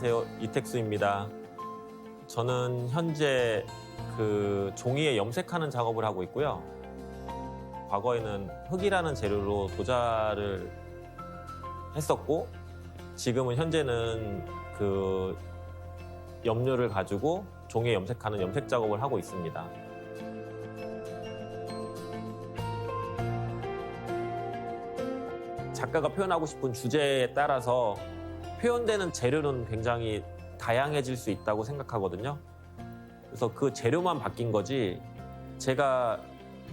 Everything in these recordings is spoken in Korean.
안녕하세요. 이택수입니다. 저는 현재 종이에 염색하는 작업을 하고 있고요. 과거에는 흙이라는 재료로 도자를 했었고, 지금은 현재는 염료를 가지고 종이에 염색하는 염색 작업을 하고 있습니다. 작가가 표현하고 싶은 주제에 따라서 표현되는 재료는 굉장히 다양해질 수 있다고 생각하거든요. 그래서 그 재료만 바뀐 거지 제가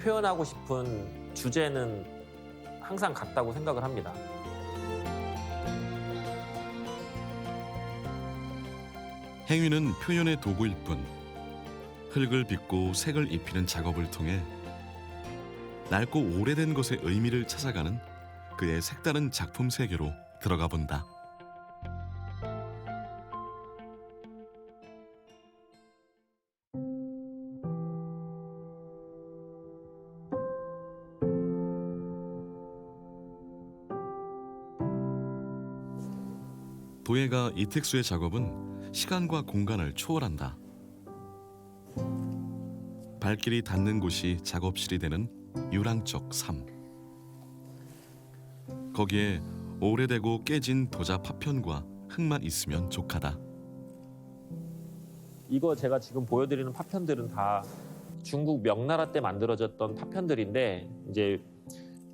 표현하고 싶은 주제는 항상 같다고 생각을 합니다. 행위는 표현의 도구일 뿐 흙을 빚고 색을 입히는 작업을 통해 낡고 오래된 것의 의미를 찾아가는 그의 색다른 작품 세계로 들어가 본다. 도예가 이택수의 작업은 시간과 공간을 초월한다. 발길이 닿는 곳이 작업실이 되는 유랑적 삶. 거기에 오래되고 깨진 도자 파편과 흙만 있으면 족하다. 이거 제가 지금 보여드리는 파편들은 다 중국 명나라 때 만들어졌던 파편들인데, 이제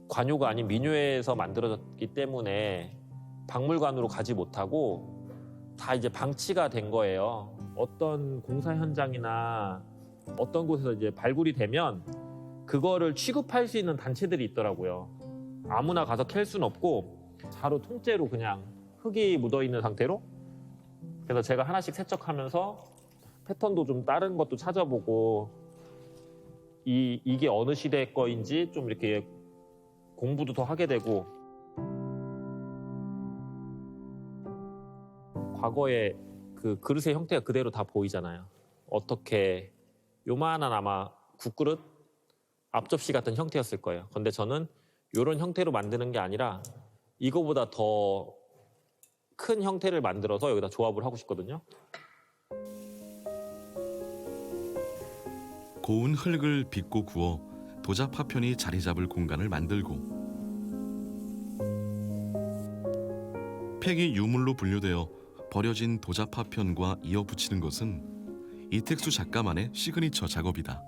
관요가 아닌 민요에서 만들어졌기 때문에 박물관으로 가지 못하고 다 이제 방치가 된 거예요. 어떤 공사 현장이나 어떤 곳에서 이제 발굴이 되면 그거를 취급할 수 있는 단체들이 있더라고요. 아무나 가서 캘 수는 없고 자루 통째로 그냥 흙이 묻어 있는 상태로. 그래서 제가 하나씩 세척하면서 패턴도 좀 다른 것도 찾아보고 이게 어느 시대 거인지 좀 이렇게 공부도 더 하게 되고, 과거에 그 그릇의 형태가 그대로 다 보이잖아요. 어떻게 요만한 아마 국그릇, 앞접시 같은 형태였을 거예요. 근데 저는 이런 형태로 만드는 게 아니라 이거보다 더 큰 형태를 만들어서 여기다 조합을 하고 싶거든요. 고운 흙을 빚고 구워 도자 파편이 자리 잡을 공간을 만들고, 폐기 유물로 분류되어 버려진 도자 파편과 이어붙이는 것은 이택수 작가만의 시그니처 작업이다.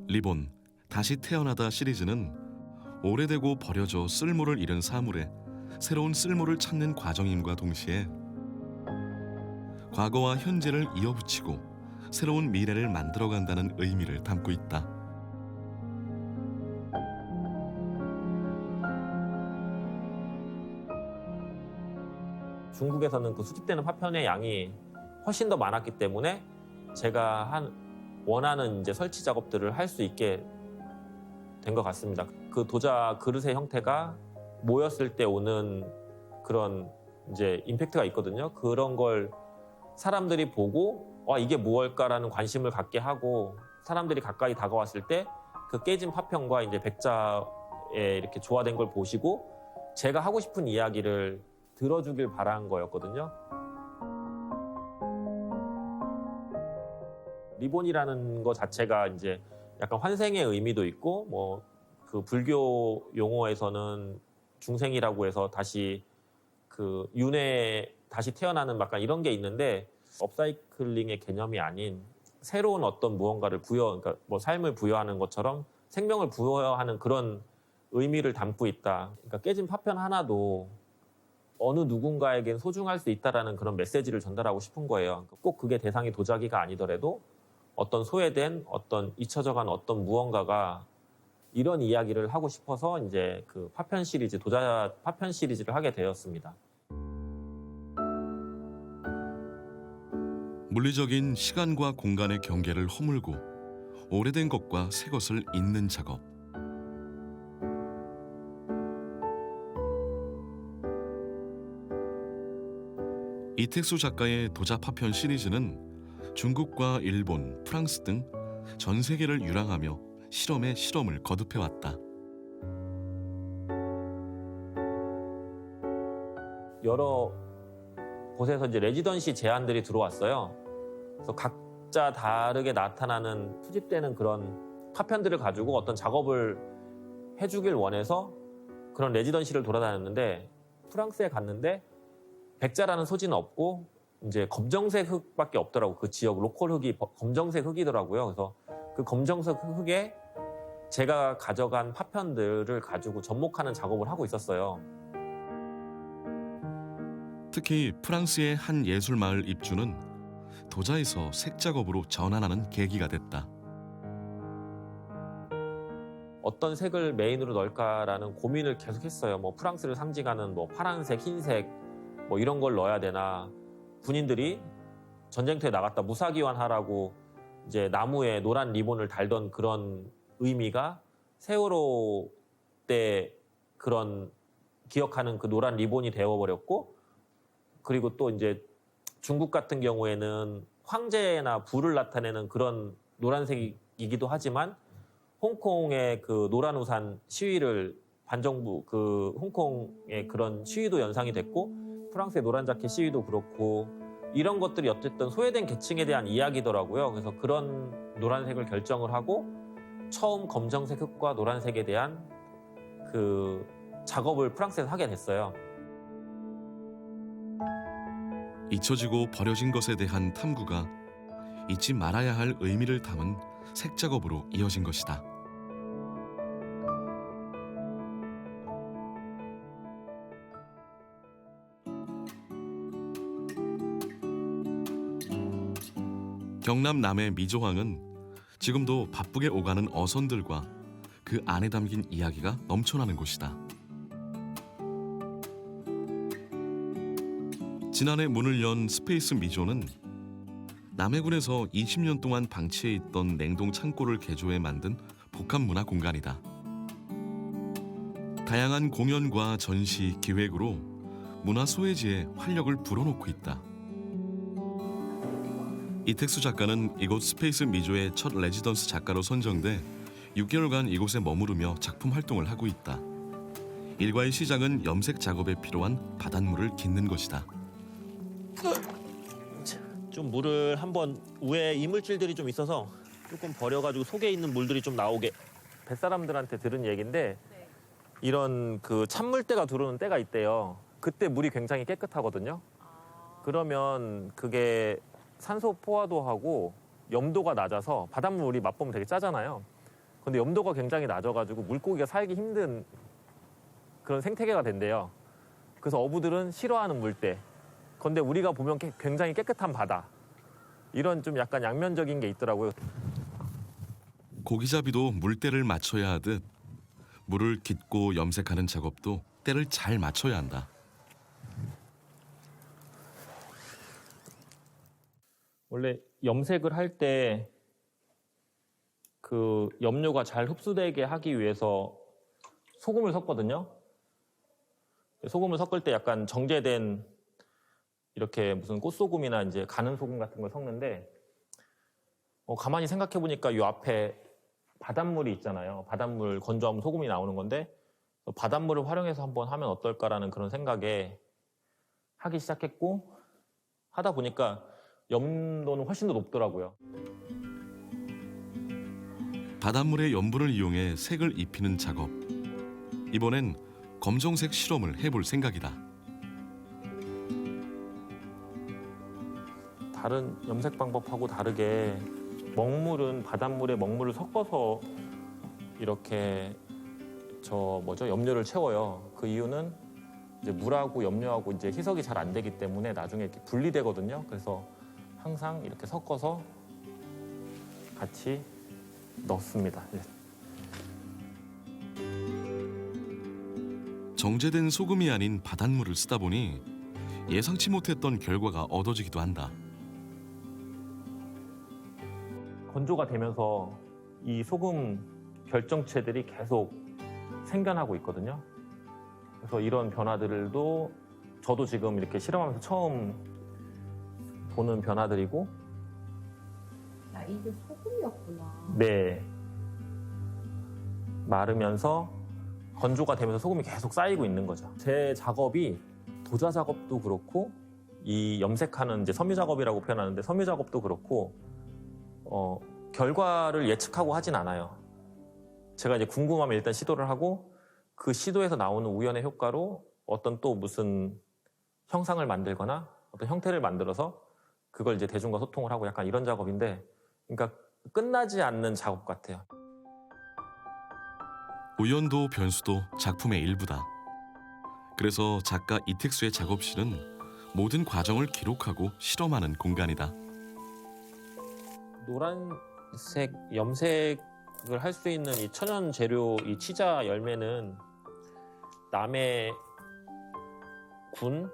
리본 다시 태어나다 시리즈는 오래되고 버려져 쓸모를 잃은 사물에 새로운 쓸모를 찾는 과정임과 동시에 과거와 현재를 이어붙이고 새로운 미래를 만들어간다는 의미를 담고 있다. 중국에서는 그 수집되는 파편의 양이 훨씬 더 많았기 때문에 제가 원하는 이제 설치 작업들을 할 수 있게 된 것 같습니다. 그 도자 그릇의 형태가 모였을 때 오는 그런 이제 임팩트가 있거든요. 그런 걸 사람들이 보고 이게 무엇일까라는 관심을 갖게 하고, 사람들이 가까이 다가왔을 때 그 깨진 파편과 이제 백자에 이렇게 조화된 걸 보시고 제가 하고 싶은 이야기를 들어주길 바란 거였거든요. 리본이라는 거 자체가 이제 약간 환생의 의미도 있고, 뭐 그 불교 용어에서는 중생이라고 해서 다시 그 윤회 다시 태어나는 약간 이런 게 있는데, 업사이클링의 개념이 아닌 새로운 어떤 무언가를 그러니까 뭐 삶을 부여하는 것처럼 생명을 부여하는 그런 의미를 담고 있다. 그러니까 깨진 파편 하나도 어느 누군가에겐 소중할 수 있다라는 그런 메시지를 전달하고 싶은 거예요. 꼭 그게 대상이 도자기가 아니더라도 어떤 소외된, 어떤 잊혀져간 어떤 무언가가 이런 이야기를 하고 싶어서 이제 그 파편 시리즈, 도자 파편 시리즈를 하게 되었습니다. 물리적인 시간과 공간의 경계를 허물고 오래된 것과 새 것을 잇는 작업. 이택수 작가의 도자 파편 시리즈는 중국과 일본, 프랑스 등 전 세계를 유랑하며 실험에 실험을 거듭해왔다. 여러 곳에서 이제 레지던시 제안들이 들어왔어요. 그래서 각자 다르게 나타나는 수집되는 그런 파편들을 가지고 어떤 작업을 해주길 원해서 그런 레지던시를 돌아다녔는데 프랑스에 갔는데 백자라는 소지는 없고 이제 검정색 흙밖에 없더라고. 그 지역 로컬 흙이 검정색 흙이더라고요. 그래서 그 검정색 흙에 제가 가져간 파편들을 가지고 접목하는 작업을 하고 있었어요. 특히 프랑스의 한 예술마을 입주는 도자에서 색 작업으로 전환하는 계기가 됐다. 어떤 색을 메인으로 넣을까라는 고민을 계속했어요. 뭐 프랑스를 상징하는 뭐 파란색, 흰색 뭐 이런 걸 넣어야 되나. 군인들이 전쟁터에 나갔다 무사기환하라고 이제 나무에 노란 리본을 달던 그런 의미가 세월호 때 그런 기억하는 그 노란 리본이 되어버렸고, 그리고 또 이제 중국 같은 경우에는 황제나 부를 나타내는 그런 노란색이기도 하지만 홍콩의 그 노란 우산 시위를 반정부 그 홍콩의 그런 시위도 연상이 됐고 프랑스의 노란 자켓 시위도 그렇고 이런 것들이 어쨌든 소외된 계층에 대한 이야기더라고요. 그래서 그런 노란색을 결정을 하고 처음 검정색 흙과 노란색에 대한 그 작업을 프랑스에서 하게 됐어요. 잊혀지고 버려진 것에 대한 탐구가 잊지 말아야 할 의미를 담은 색 작업으로 이어진 것이다. 경남 남해 미조항은 지금도 바쁘게 오가는 어선들과 그 안에 담긴 이야기가 넘쳐나는 곳이다. 지난해 문을 연 스페이스 미조는 남해군에서 20년 동안 방치해 있던 냉동 창고를 개조해 만든 복합문화 공간이다. 다양한 공연과 전시, 기획으로 문화 소외지에 활력을 불어넣고 있다. 이택수 작가는 이곳 스페이스 미조의 첫 레지던스 작가로 선정돼 6개월간 이곳에 머무르며 작품 활동을 하고 있다. 일과의 시작은 염색 작업에 필요한 바닷물을 깃는 것이다. 좀 물을 한번 위에 이물질들이 좀 있어서 조금 버려가지고 속에 있는 물들이 좀 나오게. 뱃사람들한테 들은 얘기인데 이런 그 찬물때가 들어오는 때가 있대요. 그때 물이 굉장히 깨끗하거든요. 그러면 그게 산소 포화도하고 염도가 낮아서 바닷물 우리 맛보면 되게 짜잖아요. 근데 염도가 굉장히 낮아가지고 물고기가 살기 힘든 그런 생태계가 된대요. 그래서 어부들은 싫어하는 물때. 근데 우리가 보면 굉장히 깨끗한 바다. 이런 좀 약간 양면적인 게 있더라고요. 고기잡이도 물때를 맞춰야 하듯 물을 깃고 염색하는 작업도 때를 잘 맞춰야 한다. 원래 염색을 할 때 그 염료가 잘 흡수되게 하기 위해서 소금을 섞거든요. 소금을 섞을 때 약간 정제된 이렇게 무슨 꽃소금이나 이제 가는 소금 같은 걸 섞는데 가만히 생각해 보니까 이 앞에 바닷물이 있잖아요. 바닷물 건조하면 소금이 나오는 건데 바닷물을 활용해서 한번 하면 어떨까라는 그런 생각에 하기 시작했고 하다 보니까 염도는 훨씬 더 높더라고요. 바닷물의 염분을 이용해 색을 입히는 작업. 이번엔 검정색 실험을 해볼 생각이다. 다른 염색 방법하고 다르게 먹물은 바닷물에 먹물을 섞어서 이렇게 염료를 채워요. 그 이유는 이제 물하고 염료하고 이제 희석이 잘 안 되기 때문에 나중에 이렇게 분리되거든요. 그래서 항상 이렇게 섞어서 같이 넣습니다. 정제된 소금이 아닌 바닷물을 쓰다 보니 예상치 못했던 결과가 얻어지기도 한다. 건조가 되면서 이 소금 결정체들이 계속 생겨나고 있거든요. 그래서 이런 변화들도 저도 지금 이렇게 실험하면서 처음 보는 변화들이고. 야, 이게 소금이었구나. 네. 마르면서 건조가 되면서 소금이 계속 쌓이고 있는 거죠. 제 작업이 도자 작업도 그렇고 이 염색하는 이제 섬유 작업이라고 표현하는데 섬유 작업도 그렇고 결과를 예측하고 하진 않아요. 제가 이제 궁금하면 일단 시도를 하고 그 시도에서 나오는 우연의 효과로 어떤 또 무슨 형상을 만들거나 어떤 형태를 만들어서 그걸 이제 대중과 소통을 하고 약간 이런 작업인데, 그러니까 끝나지 않는 작업 같아요. 우연도 변수도 작품의 일부다. 그래서 작가 이택수의 작업실은 모든 과정을 기록하고 실험하는 공간이다. 노란색 염색을 할 수 있는 이 천연 재료 이 치자 열매는 남해 군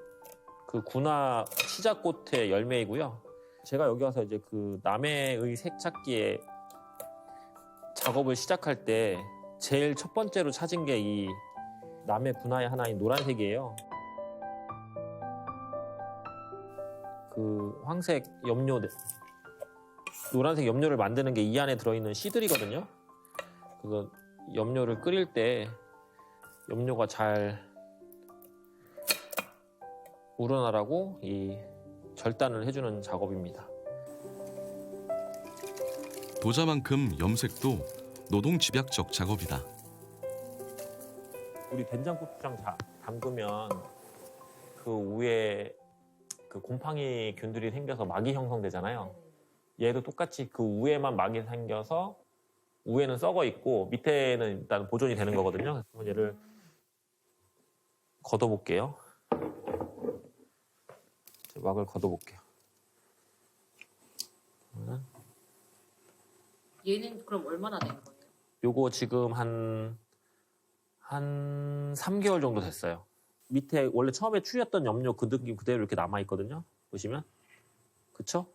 그 군화 치자꽃의 열매이고요. 제가 여기 와서 이제 그 남해의 색 찾기에 작업을 시작할 때 제일 첫 번째로 찾은 게 이 남해 군화의 하나인 노란색이에요. 그 황색 염료, 노란색 염료를 만드는 게 이 안에 들어있는 씨들이거든요. 그거 염료를 끓일 때 염료가 잘 우러나라고 이 절단을 해주는 작업입니다. 도자만큼 염색도 노동집약적 작업이다. 우리 된장고추장 담그면 그 위에 그 곰팡이 균들이 생겨서 막이 형성되잖아요. 얘도 똑같이 그 위에만 막이 생겨서 위에는 썩어 있고 밑에는 일단 보존이 되는 거거든요. 그래서 얘를 걷어볼게요. 막을 걷어볼게요. 얘는 그럼 얼마나 된 거예요? 요거 지금 한 3개월 정도 됐어요. 밑에 원래 처음에 추였던 염료 그 느낌 그대로 이렇게 남아있거든요. 보시면. 그쵸?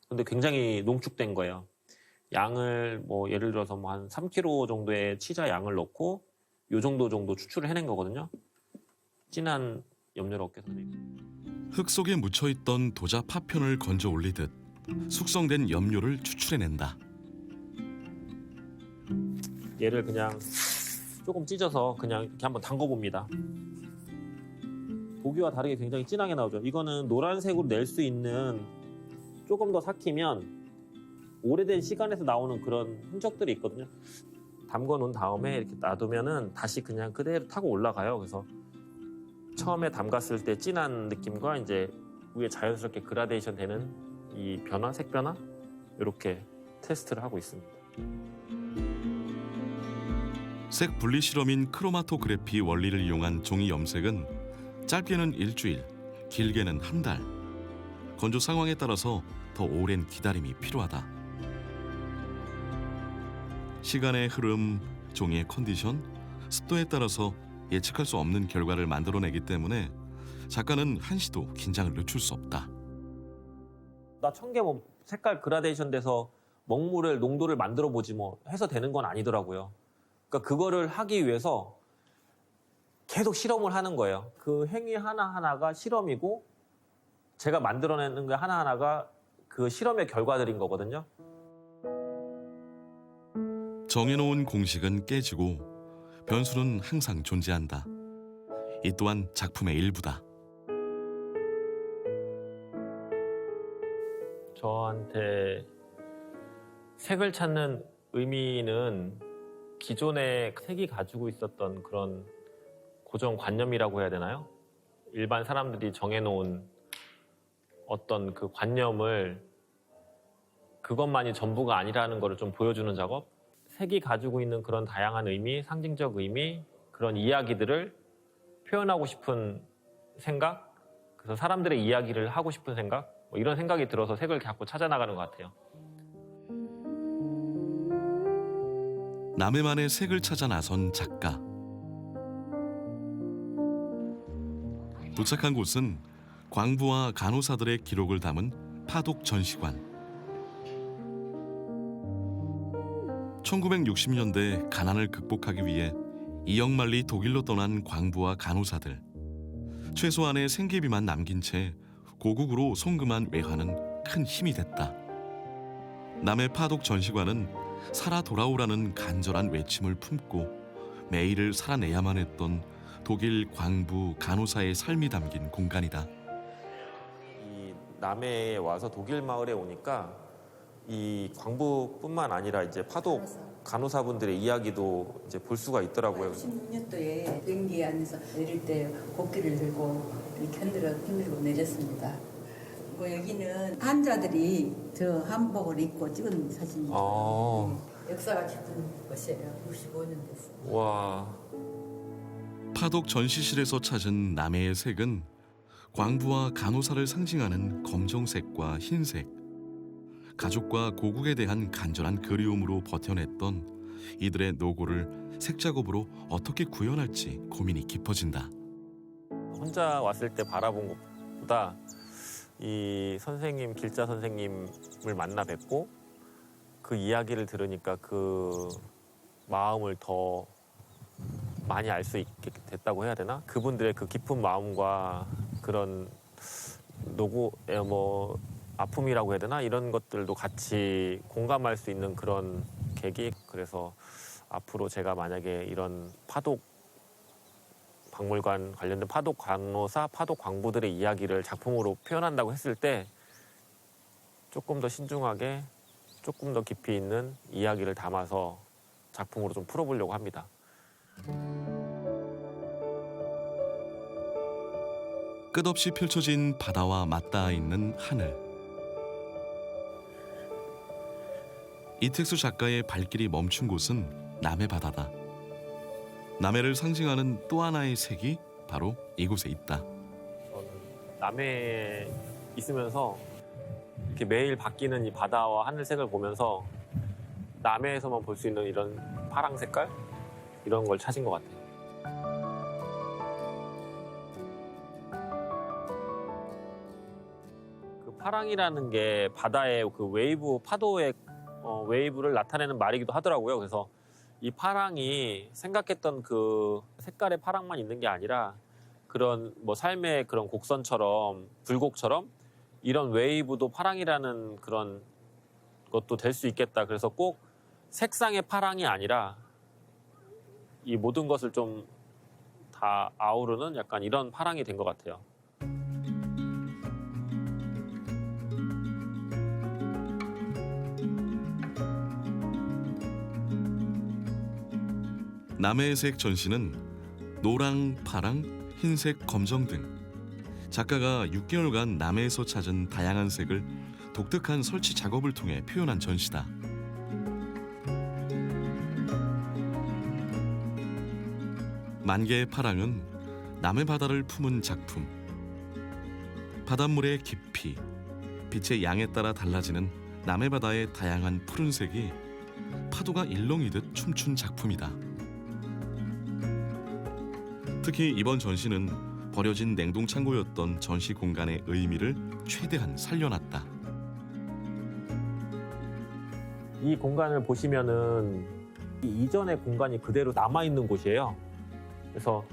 근데 굉장히 농축된 거예요. 양을 뭐 예를 들어서 뭐 한 3kg 정도의 치자 양을 넣고 요 정도 추출을 해낸 거거든요. 진한 염료를 얻게 돼서. 흙 속에 묻혀있던 도자 파편을 건져 올리듯 숙성된 염료를 추출해낸다. 얘를 그냥 조금 찢어서 그냥 이렇게 한번 담궈봅니다. 보기와 다르게 굉장히 진하게 나오죠. 이거는 노란색으로 낼 수 있는, 조금 더 삭히면 오래된 시간에서 나오는 그런 흔적들이 있거든요. 담궈 놓은 다음에 이렇게 놔두면은 다시 그냥 그대로 타고 올라가요. 그래서 처음에 담갔을 때 진한 느낌과 이제 위에 자연스럽게 그라데이션 되는 이 변화, 색 변화, 이렇게 테스트를 하고 있습니다. 색 분리 실험인 크로마토그래피 원리를 이용한 종이 염색은 짧게는 일주일, 길게는 한 달. 건조 상황에 따라서 더 오랜 기다림이 필요하다. 시간의 흐름, 종이의 컨디션, 습도에 따라서 예측할 수 없는 결과를 만들어내기 때문에 작가는 한시도 긴장을 늦출 수 없다. 나 1000개 뭐 색깔 그라데이션 돼서 먹물의 농도를 만들어 보지 뭐 해서 되는 건 아니더라고요. 그러니까 그거를 하기 위해서 계속 실험을 하는 거예요. 그 행위 하나하나가 실험이고 제가 만들어내는 거 하나하나가 그 실험의 결과들인 거거든요. 정해놓은 공식은 깨지고 변수는 항상 존재한다. 이 또한 작품의 일부다. 저한테 색을 찾는 의미는 기존에 색이 가지고 있었던 그런 고정관념이라고 해야 되나요? 일반 사람들이 정해놓은 어떤 그 관념을, 그것만이 전부가 아니라는 것을 좀 보여주는 작업? 색이 가지고 있는 그런 다양한 의미, 상징적 의미, 그런 이야기들을 표현하고 싶은 생각? 그래서 사람들의 이야기를 하고 싶은 생각? 뭐 이런 생각이 들어서 색을 자꾸 찾아나가는 것 같아요. 남해만의 색을 찾아 나선 작가. 도착한 곳은 광부와 간호사들의 기록을 담은 파독 전시관. 1960년대 가난을 극복하기 위해 이역만리 독일로 떠난 광부와 간호사들. 최소한의 생계비만 남긴 채 고국으로 송금한 외화는 큰 힘이 됐다. 남해 파독 전시관은 살아 돌아오라는 간절한 외침을 품고 매일을 살아내야만 했던 독일 광부 간호사의 삶이 담긴 공간이다. 이 남해에 와서 독일 마을에 오니까 이 광부뿐만 아니라 이제 파독 간호사분들의 이야기도 이제 볼 수가 있더라고요. 16년도에 비행기에 앉아서 내릴 때 고개를 들고 이렇게 흔들고 내렸습니다. 그리고 여기는 환자들이 저 한복을 입고 찍은 사진이죠. 역사가 깊은 곳이에요. 65년 됐어요. 와. 파독 전시실에서 찾은 남해의 색은 광부와 간호사를 상징하는 검정색과 흰색. 가족과 고국에 대한 간절한 그리움으로 버텨냈던 이들의 노고를 색작업으로 어떻게 구현할지 고민이 깊어진다. 혼자 왔을 때 바라본 것보다 이 선생님, 길자 선생님을 만나 뵙고 그 이야기를 들으니까 그 마음을 더 많이 알 수 있게 됐다고 해야 되나? 그분들의 그 깊은 마음과 그런 노고, 아픔이라고 해야 되나? 이런 것들도 같이 공감할 수 있는 그런 계기. 그래서 앞으로 제가 만약에 이런 파독 박물관 관련된 파독 간호사, 파독 광부들의 이야기를 작품으로 표현한다고 했을 때 조금 더 신중하게, 조금 더 깊이 있는 이야기를 담아서 작품으로 좀 풀어보려고 합니다. 끝없이 펼쳐진 바다와 맞닿아 있는 하늘. 이택수 작가의 발길이 멈춘 곳은 남해바다다. 남해를 상징하는 또 하나의 색이 바로 이곳에 있다. 저는 남해에 있으면서 이렇게 매일 바뀌는 이 바다와 하늘색을 보면서 남해에서만 볼 수 있는 이런 파랑 색깔? 이런 걸 찾은 것 같아요. 그 파랑이라는 게 바다의 그 웨이브, 파도의 웨이브를 나타내는 말이기도 하더라고요. 그래서 이 파랑이 생각했던 그 색깔의 파랑만 있는 게 아니라 그런 뭐 삶의 그런 곡선처럼, 불곡처럼 이런 웨이브도 파랑이라는 그런 것도 될 수 있겠다. 그래서 꼭 색상의 파랑이 아니라 이 모든 것을 좀 다 아우르는 약간 이런 파랑이 된 것 같아요. 남해의 색 전시는 노랑, 파랑, 흰색, 검정 등 작가가 6개월간 남해에서 찾은 다양한 색을 독특한 설치 작업을 통해 표현한 전시다. 만개의 파랑은 남해 바다를 품은 작품. 바닷물의 깊이, 빛의 양에 따라 달라지는 남해 바다의 다양한 푸른색이 파도가 일렁이듯 춤춘 작품이다. 특히 이번 전시는 버려진 냉동 창고였던 전시 공간의 의미를 최대한 살려놨다. 이 공간을 보시면은 이 이전의 공간이 그대로 남아있는 곳이에요. 그래서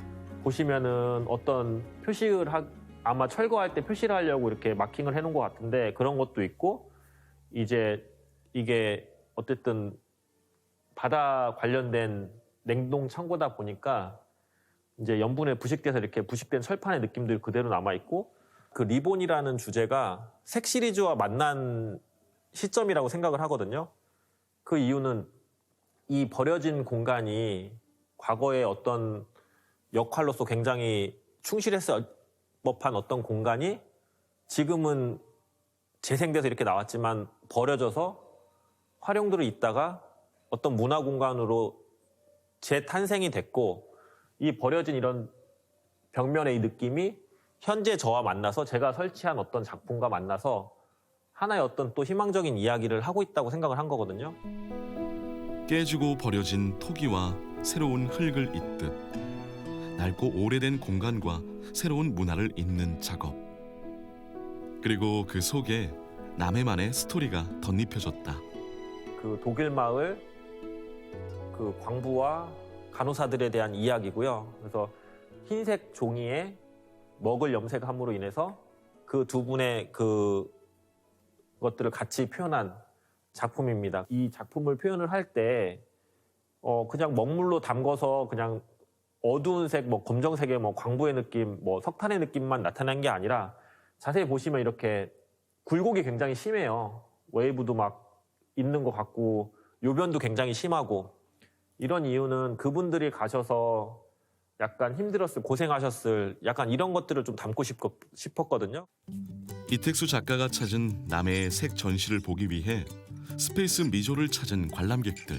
보시면은 어떤 표시를 아마 철거할 때 표시를 하려고 이렇게 마킹을 해놓은 것 같은데 그런 것도 있고 이제 이게 어쨌든 바다 관련된 냉동 창고다 보니까 이제 염분에 부식돼서 이렇게 부식된 철판의 느낌들 그대로 남아있고 그 리본이라는 주제가 색 시리즈와 만난 시점이라고 생각을 하거든요. 그 이유는 이 버려진 공간이 과거의 어떤 역할로서 굉장히 충실했을 법한 어떤 공간이 지금은 재생돼서 이렇게 나왔지만 버려져서 활용들을 있다가 어떤 문화 공간으로 재탄생이 됐고 이 버려진 이런 벽면의 이 느낌이 현재 저와 만나서 제가 설치한 어떤 작품과 만나서 하나의 어떤 또 희망적인 이야기를 하고 있다고 생각을 한 거거든요. 깨지고 버려진 토기와 새로운 흙을 잇듯 낡고 오래된 공간과 새로운 문화를 잇는 작업. 그리고 그 속에 남해만의 스토리가 덧입혀졌다. 그 독일 마을 그 광부와 간호사들에 대한 이야기고요. 그래서 흰색 종이에 먹을 염색함으로 인해서 그 두 분의 그 것들을 같이 표현한 작품입니다. 이 작품을 표현을 할 때 그냥 먹물로 담궈서 그냥 어두운 색, 뭐 검정색의 뭐 광부의 느낌, 뭐 석탄의 느낌만 나타난 게 아니라 자세히 보시면 이렇게 굴곡이 굉장히 심해요. 웨이브도 막 있는 것 같고 요변도 굉장히 심하고 이런 이유는 그분들이 가셔서 약간 힘들었을, 고생하셨을 약간 이런 것들을 좀 담고 싶었거든요. 이택수 작가가 찾은 남해의 색 전시를 보기 위해 스페이스 미조를 찾은 관람객들.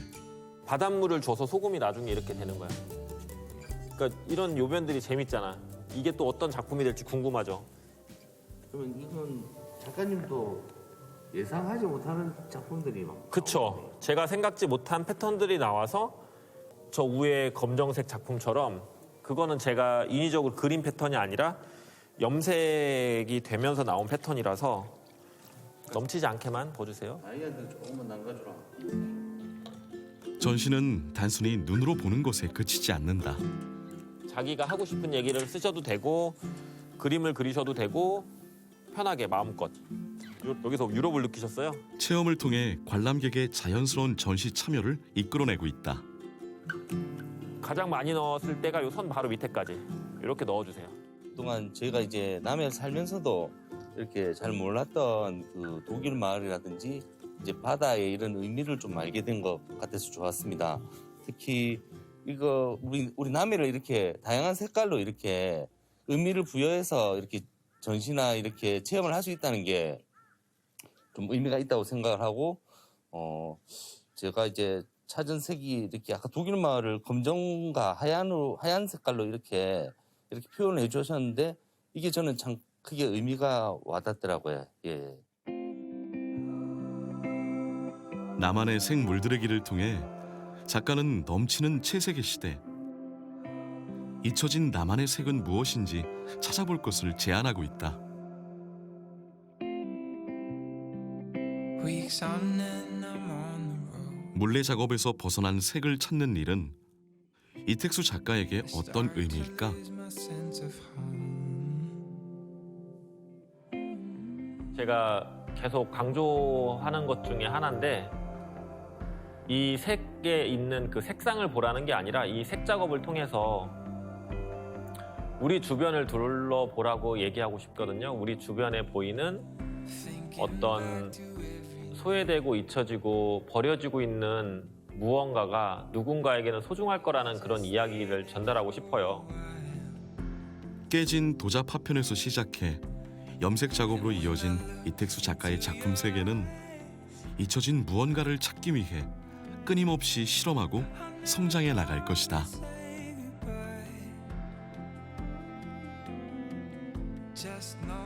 바닷물을 줘서 소금이 나중에 이렇게 되는 거야. 그러니까 이런 요변들이 재밌잖아. 이게 또 어떤 작품이 될지 궁금하죠. 그러면 이건 작가님도 예상하지 못하는 작품들이 막 그쵸. 제가 생각지 못한 패턴들이 나와서 저 위에 검정색 작품처럼 그거는 제가 인위적으로 그린 패턴이 아니라 염색이 되면서 나온 패턴이라서 넘치지 않게만 봐주세요. 아이한테 조금만 남겨주라. 전시는 단순히 눈으로 보는 것에 그치지 않는다. 자기가 하고 싶은 얘기를 쓰셔도 되고 그림을 그리셔도 되고 편하게 마음껏. 여기서 유럽을 느끼셨어요? 체험을 통해 관람객의 자연스러운 전시 참여를 이끌어내고 있다. 가장 많이 넣었을 때가 요 선 바로 밑에까지 이렇게 넣어주세요. 그동안 저희가 이제 남해에 살면서도 이렇게 잘 몰랐던 그 독일 마을이라든지 이제 바다의 이런 의미를 좀 알게 된 것 같아서 좋았습니다. 특히 이거 우리 남해를 이렇게 다양한 색깔로 이렇게 의미를 부여해서 이렇게 전시나 이렇게 체험을 할 수 있다는 게 좀 의미가 있다고 생각을 하고 제가 이제 찾은 색이 이렇게 아까 독일 마을을 검정과 하얀 색깔로 이렇게 표현을 해주셨는데 이게 저는 참 크게 의미가 와닿더라고요. 예. 나만의 색 물들이기를 통해 작가는 넘치는 채색의 시대, 잊혀진 나만의 색은 무엇인지 찾아볼 것을 제안하고 있다. 물레 작업에서 벗어난 색을 찾는 일은 이택수 작가에게 어떤 의미일까? 제가 계속 강조하는 것 중에 하나인데 이 색에 있는 그 색상을 보라는 게 아니라 이 색 작업을 통해서 우리 주변을 둘러보라고 얘기하고 싶거든요. 우리 주변에 보이는 어떤 소외되고 잊혀지고 버려지고 있는 무언가가 누군가에게는 소중할 거라는 그런 이야기를 전달하고 싶어요. 깨진 도자 파편에서 시작해 염색 작업으로 이어진 이택수 작가의 작품 세계는 잊혀진 무언가를 찾기 위해 끊임없이 실험하고 성장해 나갈 것이다. Just know